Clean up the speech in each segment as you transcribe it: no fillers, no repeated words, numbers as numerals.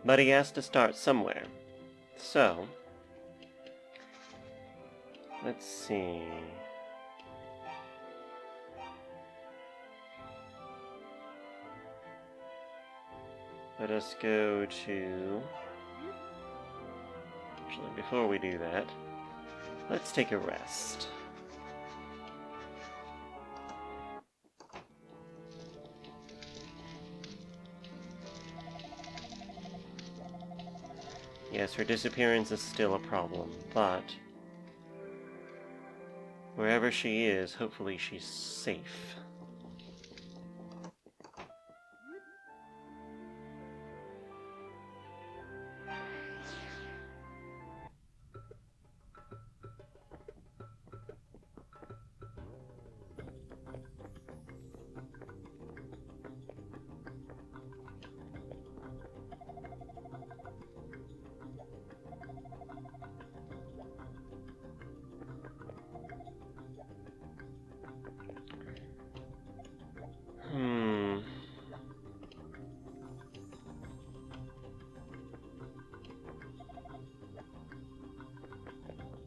But he has to start somewhere. So, let's see. Let us go to... Actually, before we do that, let's take a rest. Yes, her disappearance is still a problem, but wherever she is, hopefully she's safe.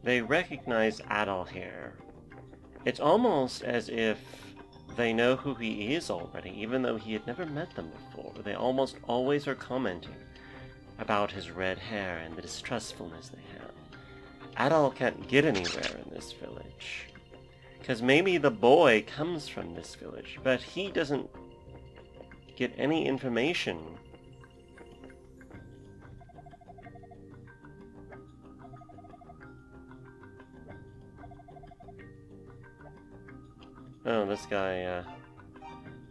They recognize Adol here. It's almost as if they know who he is already, even though he had never met them before. They almost always are commenting about his red hair and the distrustfulness they have. Adol can't get anywhere in this village. Because maybe the boy comes from this village, but he doesn't get any information. Oh, this guy,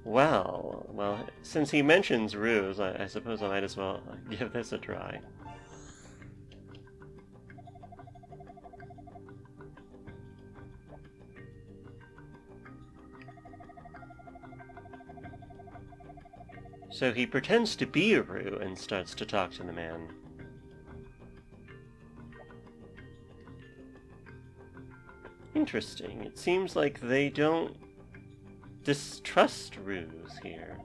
well, since he mentions ruse, I suppose I might as well give this a try. So he pretends to be a Rue and starts to talk to the man. Interesting. It seems like they don't distrust Rues here.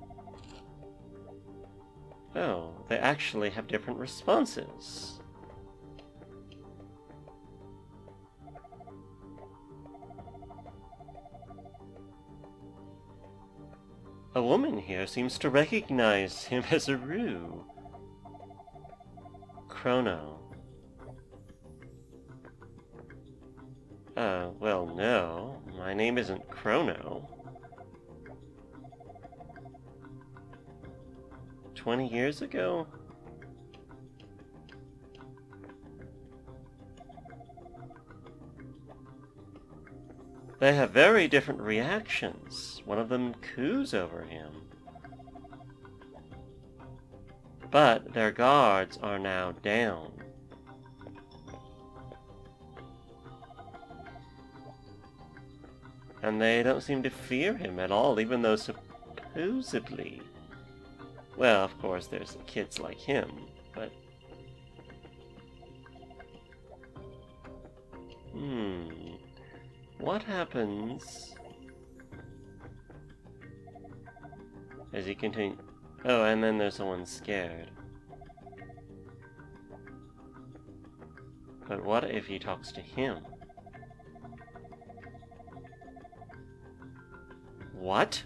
Oh, they actually have different responses. A woman here seems to recognize him as a Rue. Chrono. Well, no. My name isn't Chrono. 20 years ago? They have very different reactions. One of them coos over him. But their guards are now down. And they don't seem to fear him at all, even though supposedly... Well, of course, there's kids like him, but... What happens... as he continues... Oh, and then there's someone scared. But what if he talks to him? What?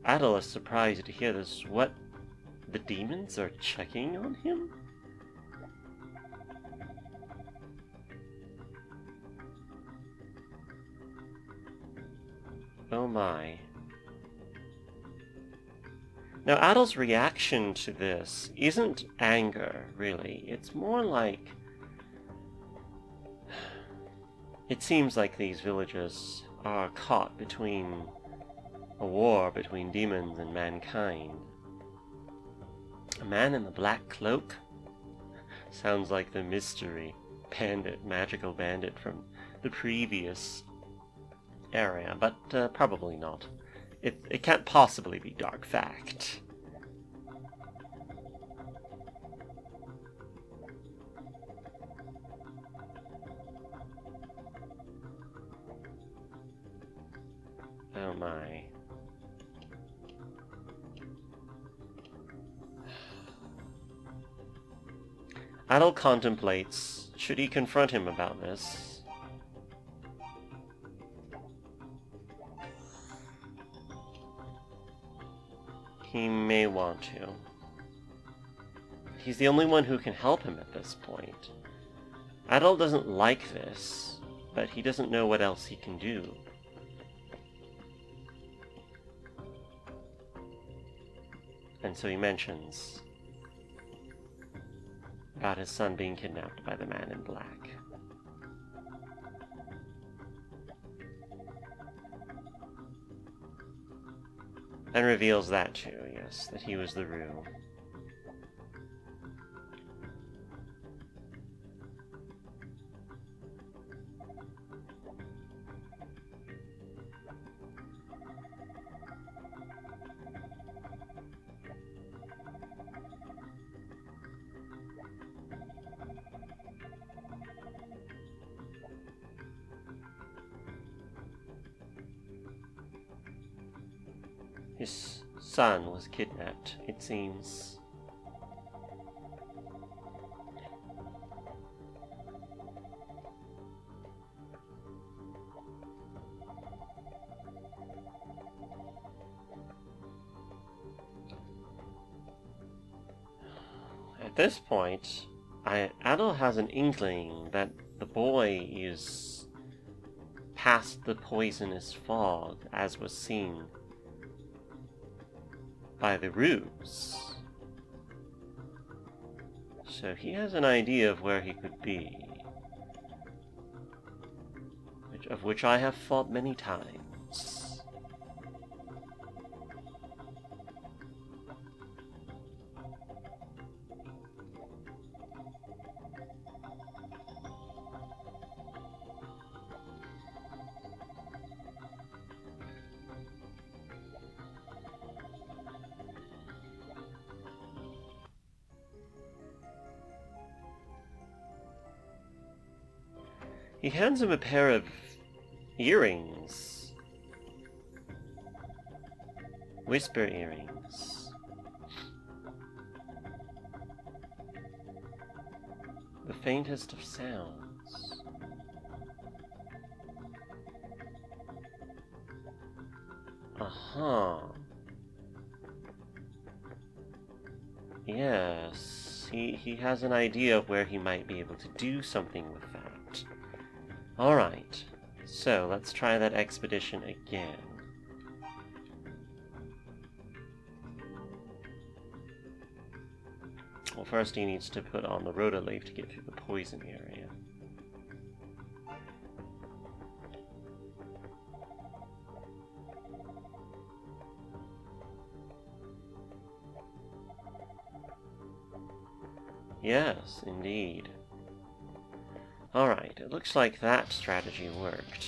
Adol is surprised to hear this. What? The demons are checking on him? Oh my. Now, Adol's reaction to this isn't anger, really. It's more like... It seems like these villagers are caught between a war between demons and mankind. A man in the black cloak? Sounds like the mystery bandit, magical bandit from the previous area, but probably not. It can't possibly be Dark Fact. Oh my. Adel contemplates, should he confront him about this? He may want to. He's the only one who can help him at this point. Adel doesn't like this, but he doesn't know what else he can do. And so he mentions about his son being kidnapped by the man in black. And reveals that too, yes, that he was the Rue. His son was kidnapped, it seems. At this point, Adel has an inkling that the boy is past the poisonous fog, as was seen by the Ruse. So he has an idea of where he could be, of which I have fought many times. He hands him a pair of earrings. Whisper earrings. The faintest of sounds. Uh-huh. Yes, he has an idea of where he might be able to do something with that. Alright, so let's try that expedition again. Well, first he needs to put on the rotolave to get through the poison area. Yes, indeed. Alright, it looks like that strategy worked.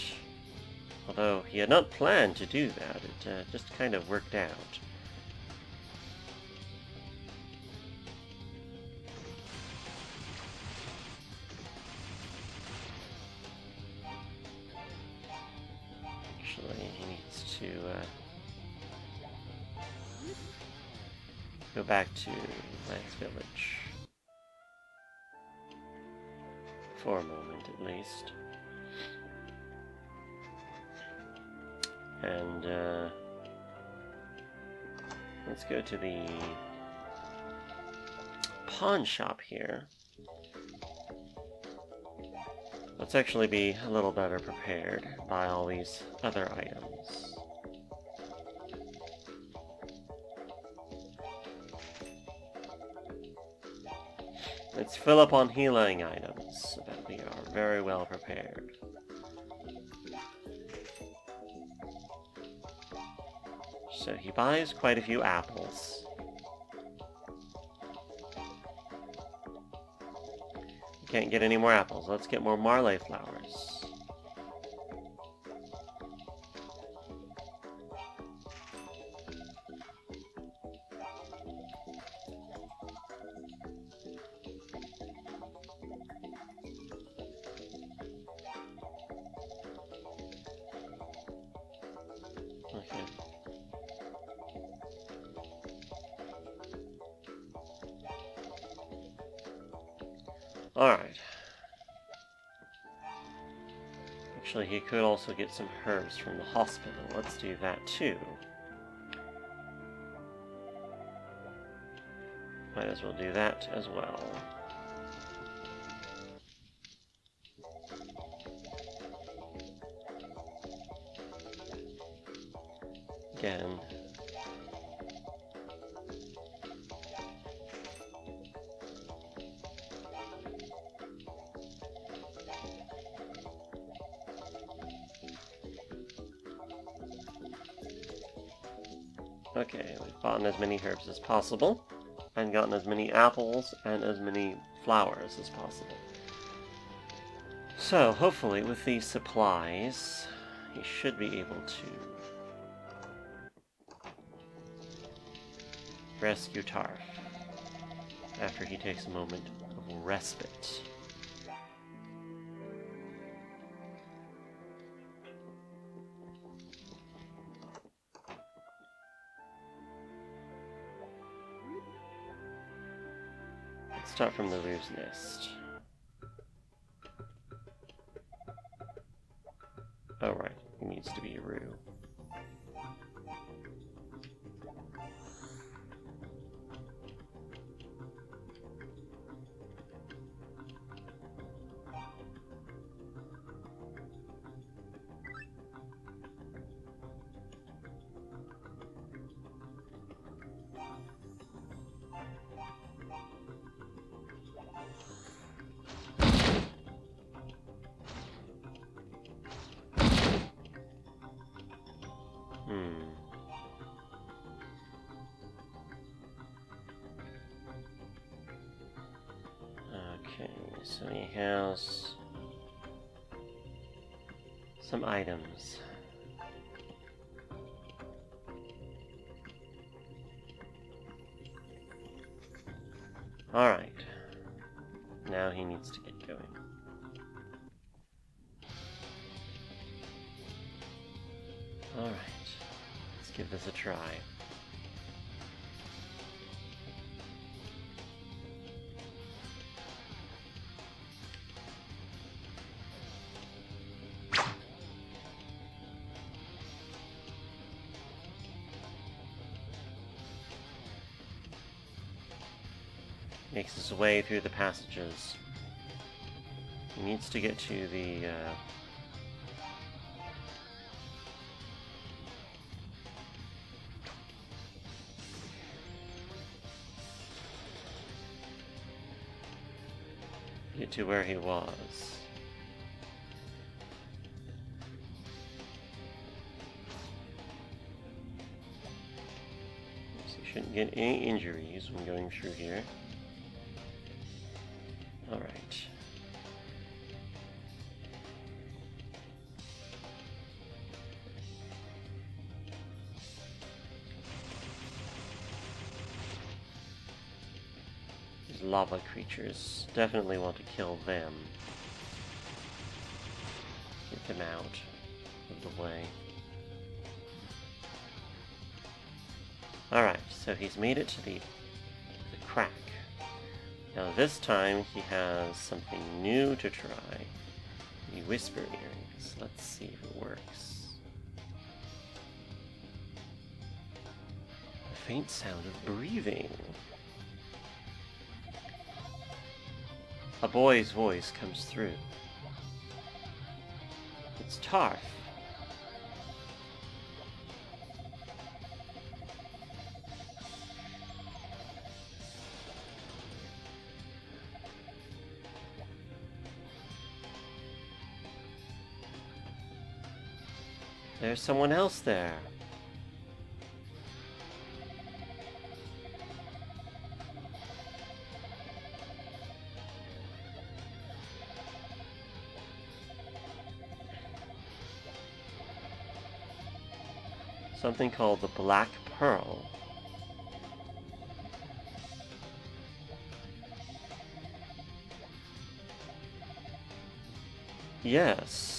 Although he had not planned to do that, it just kind of worked out. Actually, he needs to go back to Lance Village. For a moment, at least. And, let's go to the pawn shop here. Let's actually be a little better prepared by all these other items. Let's fill up on healing items so that we are very well prepared. So he buys quite a few apples. Can't get any more apples. Let's get more Marley flowers. Okay. Alright. Actually, he could also get some herbs from the hospital. Let's do that too. Might as well do that as well. Again. Okay, we've gotten as many herbs as possible, and gotten as many apples and as many flowers as possible. So, hopefully with these supplies, he should be able to rescue Tarf after he takes a moment of respite. Let's start from the Roo's Nest. Oh right, he needs to be a Roo. Okay, so he has some items. Alright. Now he needs to get going. Alright. Let's give this a try. Makes his way through the passages. He needs to get to the, get to where he was. So he shouldn't get any injuries when going through here. Alright. These lava creatures, definitely want to kill them. Get them out of the way. Alright, so he's made it to the crack. Now this time he has something new to try. The Whisper Earrings. Let's see if it works. A faint sound of breathing. A boy's voice comes through. It's Tarf. There's someone else there. Something called the Black Pearl. Yes.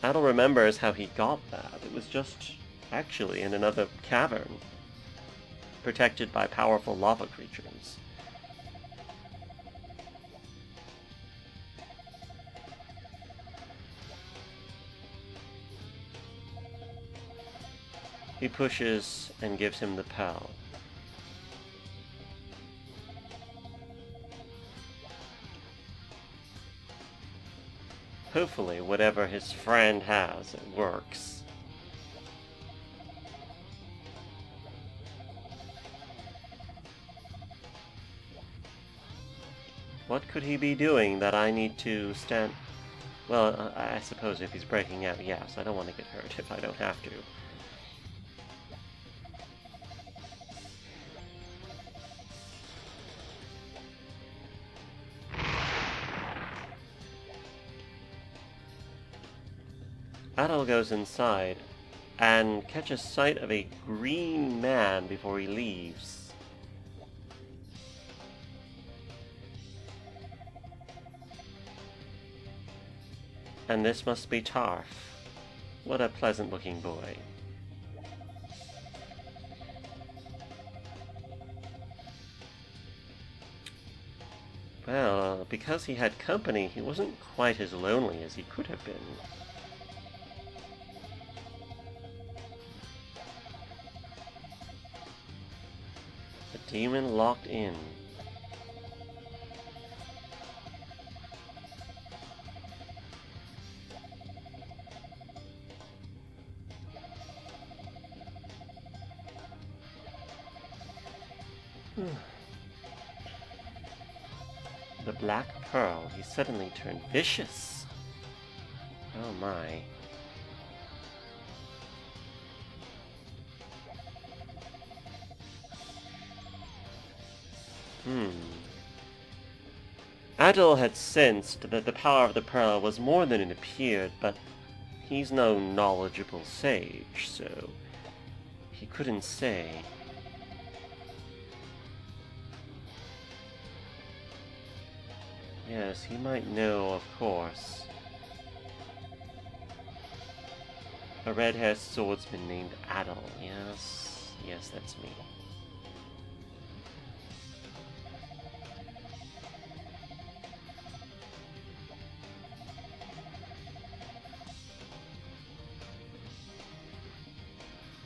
Adol remembers how he got that. It was just actually in another cavern, protected by powerful lava creatures. He pushes and gives him the pearl. Hopefully, whatever his friend has, it works. What could he be doing that I need to stand... Well, I suppose if he's breaking out, yes. I don't want to get hurt if I don't have to. Adol goes inside and catches sight of a green man before he leaves. And this must be Tarf. What a pleasant-looking boy. Well, because he had company, he wasn't quite as lonely as he could have been. The demon locked in. The Black Pearl. He suddenly turned vicious. Oh my. Adol had sensed that the power of the pearl was more than it appeared, but he's no knowledgeable sage, so he couldn't say. Yes, he might know, of course. A red-haired swordsman named Adol. Yes, yes, that's me.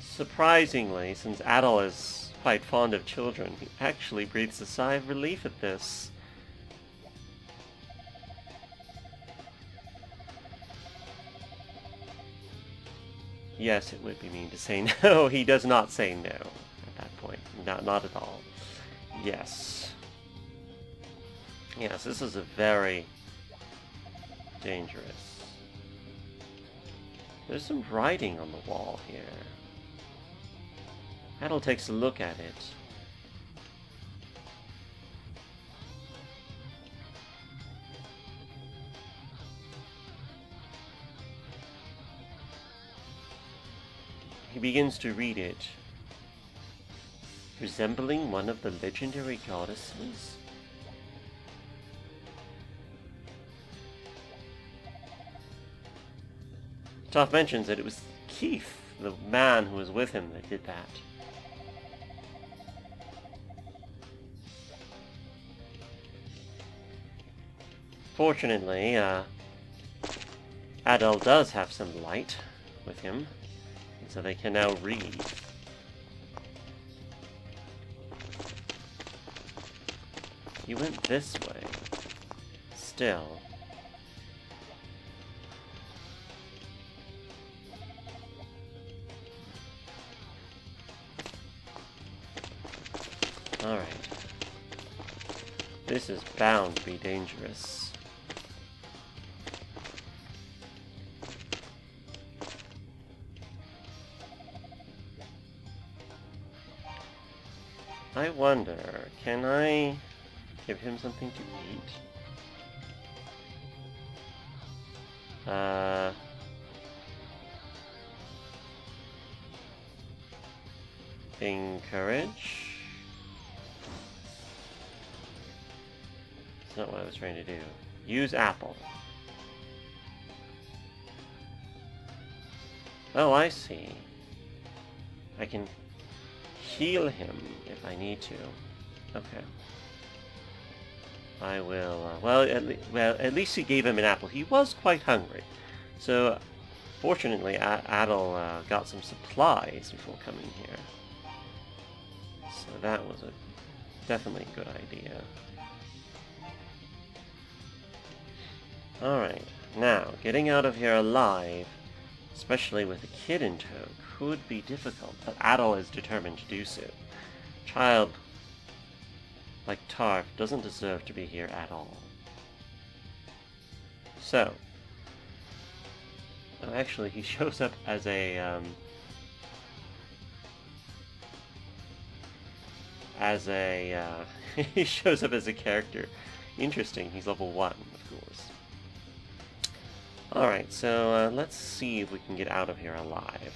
Surprisingly, since Adol is quite fond of children, he actually breathes a sigh of relief at this. Yes, it would be mean to say no. He does not say no at that point. Not at all. Yes. Yes, this is a very dangerous. There's some writing on the wall here. Adol takes a look at it. He begins to read it. Resembling one of the legendary goddesses? Toph mentions that it was Keith, the man who was with him, that did that. Fortunately, Adol does have some light with him, so they can now read. He went this way. Still. Alright. This is bound to be dangerous. I wonder, can I give him something to eat? Encourage? That's not what I was trying to do. Use apple. Oh, I see. I can heal him if I need to. Okay. I will, well, at least he gave him an apple. He was quite hungry. So, Fortunately, Adel got some supplies before coming here. So that was definitely a good idea. Alright, now, getting out of here alive, especially with a kid in tow, could be difficult, but Adel is determined to do so. Child, like Tarf, doesn't deserve to be here at all. So, oh, actually, he shows up as a, he shows up as a character. Interesting, he's level 1, of course. Alright, so let's see if we can get out of here alive.